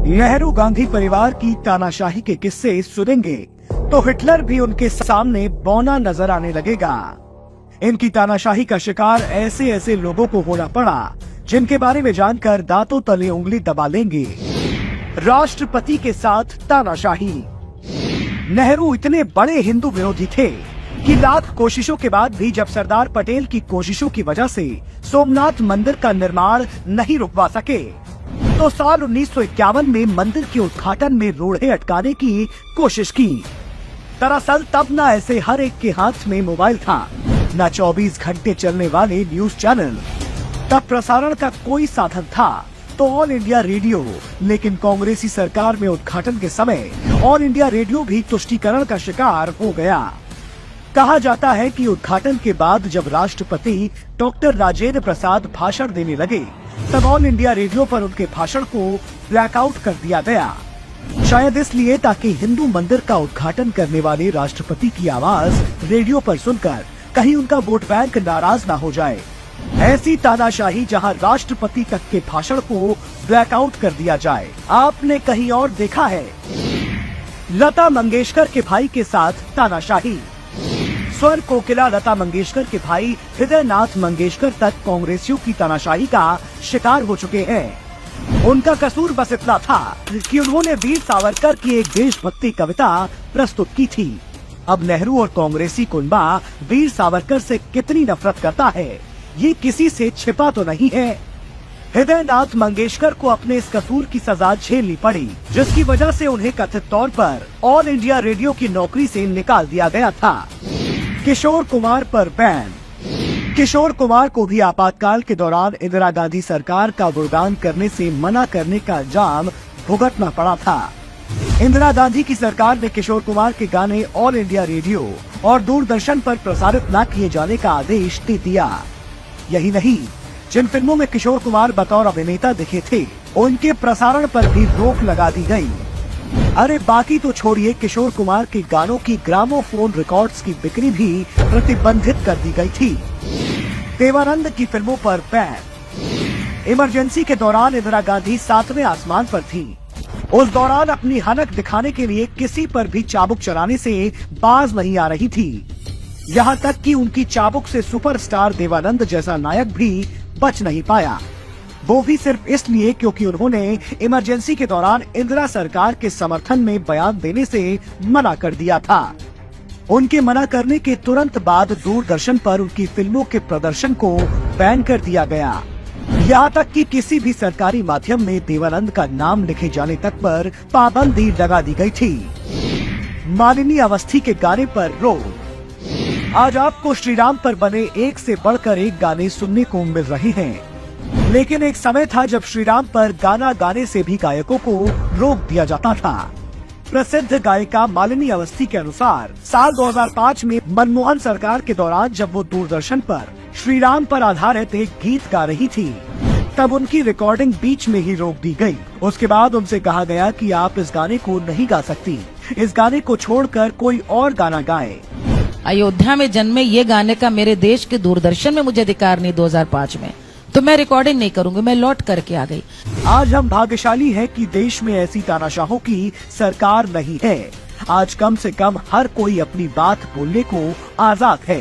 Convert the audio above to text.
नेहरू गांधी परिवार की तानाशाही के किस्से सुनेंगे तो हिटलर भी उनके सामने बौना नजर आने लगेगा। इनकी तानाशाही का शिकार ऐसे ऐसे लोगों को होना पड़ा जिनके बारे में जानकर दांतों तले उंगली दबा लेंगे। राष्ट्रपति के साथ तानाशाही। नेहरू इतने बड़े हिंदू विरोधी थे कि लाख कोशिशों के बाद भी जब सरदार पटेल की कोशिशों की वजह से सोमनाथ मंदिर का निर्माण नहीं रुकवा सके तो साल 1951 में मंदिर के उद्घाटन में रोड़े अटकाने की कोशिश की। दरअसल तब न ऐसे हर एक के हाथ में मोबाइल था, न 24 घंटे चलने वाले न्यूज चैनल, तब प्रसारण का कोई साधन था तो ऑल इंडिया रेडियो। लेकिन कांग्रेसी सरकार में उद्घाटन के समय ऑल इंडिया रेडियो भी तुष्टीकरण का शिकार हो गया। कहा जाता है कि उद्घाटन के बाद जब राष्ट्रपति डॉक्टर राजेंद्र प्रसाद भाषण देने लगे तब ऑल इंडिया रेडियो पर उनके भाषण को ब्लैकआउट कर दिया गया, शायद इसलिए ताकि हिंदू मंदिर का उद्घाटन करने वाले राष्ट्रपति की आवाज रेडियो पर सुनकर कहीं उनका वोट बैंक नाराज न हो जाए। ऐसी तानाशाही जहां राष्ट्रपति तक के भाषण को ब्लैकआउट कर दिया जाए, आपने कहीं और देखा है? लता मंगेशकर के भाई के साथ तानाशाही। स्वर कोकिला लता मंगेशकर के भाई हृदयनाथ मंगेशकर तक कांग्रेसियों की तानाशाही का शिकार हो चुके हैं। उनका कसूर बस इतना था कि उन्होंने वीर सावरकर की एक देशभक्ति कविता प्रस्तुत की थी। अब नेहरू और कांग्रेसी कुनबा वीर सावरकर से कितनी नफरत करता है ये किसी से छिपा तो नहीं है। हृदयनाथ मंगेशकर को अपने इस कसूर की सजा झेलनी पड़ी, जिसकी वजह से उन्हें कथित तौर पर ऑल इंडिया रेडियो की नौकरी से निकाल दिया गया था। किशोर कुमार पर बैन। किशोर कुमार को भी आपातकाल के दौरान इंदिरा गांधी सरकार का गुणगान करने से मना करने का इल्जाम भुगतना पड़ा था। इंदिरा गांधी की सरकार ने किशोर कुमार के गाने ऑल इंडिया रेडियो और दूरदर्शन पर प्रसारित न किए जाने का आदेश दे दिया। यही नहीं, जिन फिल्मों में किशोर कुमार बतौर अभिनेता दिखे थे उनके प्रसारण पर भी रोक लगा दी गई। अरे बाकी तो छोड़िए, किशोर कुमार के गानों की ग्रामोफोन रिकॉर्ड्स की बिक्री भी प्रतिबंधित कर दी गई थी। देवानंद की फिल्मों पर बैन। इमरजेंसी के दौरान इंदिरा गांधी 7वें आसमान पर थी। उस दौरान अपनी हनक दिखाने के लिए किसी पर भी चाबुक चलाने से बाज नहीं आ रही थी। यहाँ तक कि उनकी चाबुक से सुपरस्टार देवानंद जैसा नायक भी बच नहीं पाया, वो भी सिर्फ इसलिए क्योंकि उन्होंने इमरजेंसी के दौरान इंदिरा सरकार के समर्थन में बयान देने से मना कर दिया था। उनके मना करने के तुरंत बाद दूरदर्शन पर उनकी फिल्मों के प्रदर्शन को बैन कर दिया गया। यहाँ तक कि किसी भी सरकारी माध्यम में देवानंद का नाम लिखे जाने तक पर पाबंदी लगा दी गई थी। मालिनी अवस्थी के गाने पर रोक। आज आपको श्रीराम पर बने एक से बढ़कर एक गाने सुनने को मिल रहे हैं, लेकिन एक समय था जब श्रीराम पर गाना गाने से भी गायकों को रोक दिया जाता था। प्रसिद्ध गायिका मालिनी अवस्थी के अनुसार साल 2005 में मनमोहन सरकार के दौरान जब वो दूरदर्शन पर श्रीराम पर आधारित एक गीत गा रही थी तब उनकी रिकॉर्डिंग बीच में ही रोक दी गई। उसके बाद उनसे कहा गया कि आप इस गाने को नहीं गा सकती, इस गाने को छोड़कर कोई और गाना गाए। अयोध्या में जन्मे ये गाने का मेरे देश के दूरदर्शन में मुझे अधिकार नहीं 2005 में, तो मैं रिकॉर्डिंग नहीं करूंगी, मैं लौट करके आ गई। आज हम भाग्यशाली हैं कि देश में ऐसी तानाशाहों की सरकार नहीं है। आज कम से कम हर कोई अपनी बात बोलने को आजाद है।